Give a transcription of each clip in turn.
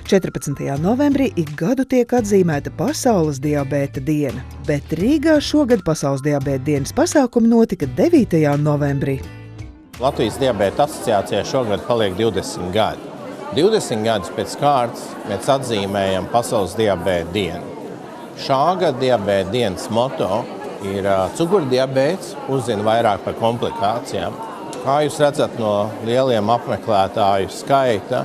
14. novembrī ik gadu tiek atzīmēta Pasaules diabēta diena, bet Rīgā šogad Pasaules diabēta dienas pasākumi notika 9. novembrī. Latvijas diabēta asociācijai šogad paliek 20 gadi. 20 gadus pēc kārtas mēs atzīmējam Pasaules diabēta dienu. Šā gada diabēta dienas moto ir cukurdiabēts, uzzina vairāk par komplikācijām. Kā jūs redzat no lieliem apmeklētāju skaita,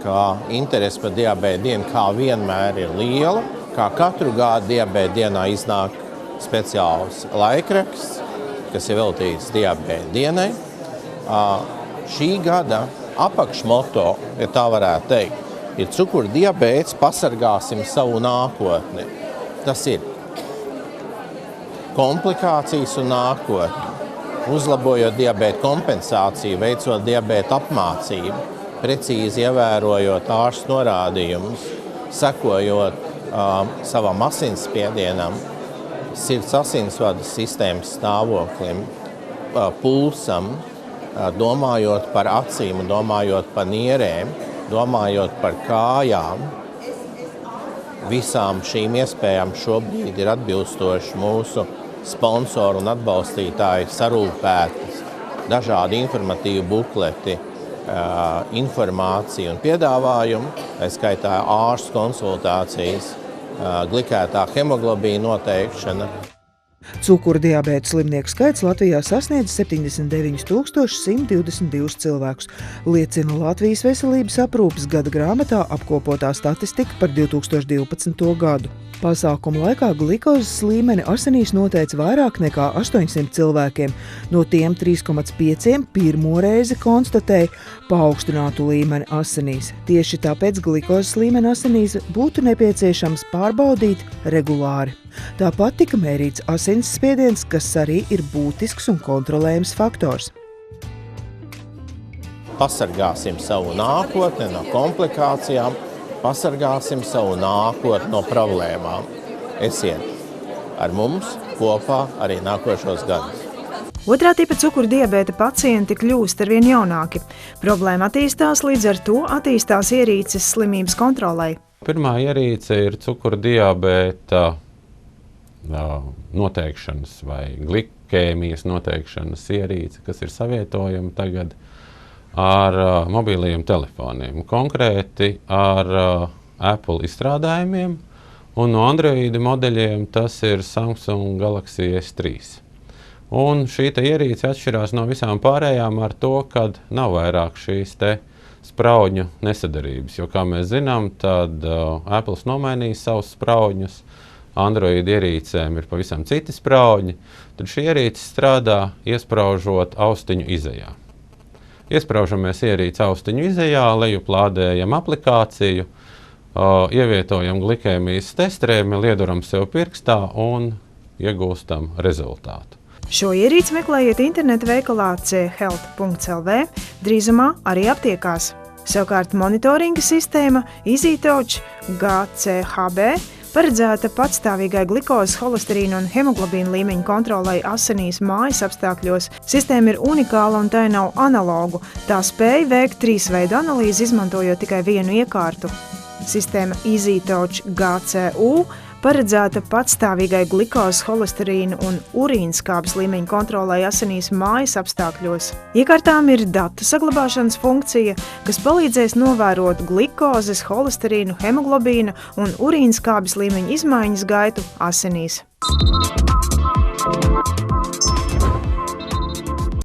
ka interese par diabēta dienu kā vienmēr ir liela, kā katru gadu diabēta dienā iznāk speciāls laikraksts, kas ir veltīts diabēta dienai. Šī gada apakšmoto, ja tā varētu teikt, ir cukurdiabēts, pasargāsim savu nākotni. Tas ir komplikācijas un nākotni, uzlabojot diabēta kompensāciju, veicot diabēta apmācību, precīzi ievērojot ārstu norādījumus, sekojot savam asinsspiedienam, sirds asinsvadu sistēmas stāvoklim, pulsam, domājot par acīm, domājot par nierēm, domājot par kājām. Visām šīm iespējām šobrīd ir atbilstoši mūsu sponsoru un atbalstītāju sarūpētas dažādi informatīvi bukleti, informācija un piedāvājumi, tā skaitā ārstu konsultācijas, glikētā hemoglobīna noteikšana. Cukurdiabēta slimnieku skaits Latvijā sasniedz 79 122 cilvēkus, liecina Latvijas veselības aprūpes gada grāmatā apkopotā statistika par 2012. gadu. Pasākuma laikā glikozes līmeni asinīs noteica vairāk nekā 800 cilvēkiem, no tiem 3,5 pirmo reizi konstatēja paaugstinātu līmeni asinīs. Tieši tāpēc glikozes līmeni asinīs būtu nepieciešams pārbaudīt regulāri. Tāpat tika mērīts asinsspiediens, kas arī ir būtisks un kontrolējams faktors. Pasargāsim savu nākotni no komplikācijām, pasargāsim savu nākotni no problēmām. Esiet ar mums kopā arī nākošos gadus. Otrā tipa cukurdiabēta pacienti kļūst arvien jaunāki. Problēma attīstās, līdz ar to attīstās ierīces slimības kontrolei. Pirmā ierīce ir cukurdiabēta noteikšanas vai glikēmijas noteikšanas ierīce, kas ir savietojama tagad ar mobilajiem telefoniem, konkrēti ar Apple izstrādājumiem, un no Android modeļiem tas ir Samsung Galaxy S3. Un šī ierīce atšķirās no visām pārējām ar to, ka nav vairāk šīs spraudņu nesadarības, jo, kā mēs zinām, tad Apple nomainīs savus spraudņus, Android ierīcēm ir pavisam citi spraudņi, tad šī ierīce strādā iespraužot austiņu izejā. Iespraužamies ierīci austiņu izejā, lejuplādējam aplikāciju, ievietojam glikēmijas testrēmi, lieduram sev pirkstā un iegūstam rezultātu. Šo ierīci meklējiet interneta veikalā chealth.lv, drīzumā arī aptiekās. Savukārt monitoringa sistēma EasyTouch GCHB paredzēta patstāvīgai glikozes, holesterīna un hemoglobīna līmeņa kontrolei asinīs mājas apstākļos. Sistēma ir unikāla un tai nav analogu. Tā spēj veikt 3 veidu analīzi, izmantojot tikai vienu iekārtu. Sistēma EasyTouch GCU paredzēta patstāvīgai glikozes, holesterīna un urīnskābes līmeņa kontrolei asinīs mājas apstākļos. Iekārtām ir datu saglabāšanas funkcija, kas palīdzēs novērot glikozes, holesterīnu, hemoglobīna un urīnskābes līmeņa izmaiņas gaitu asinīs.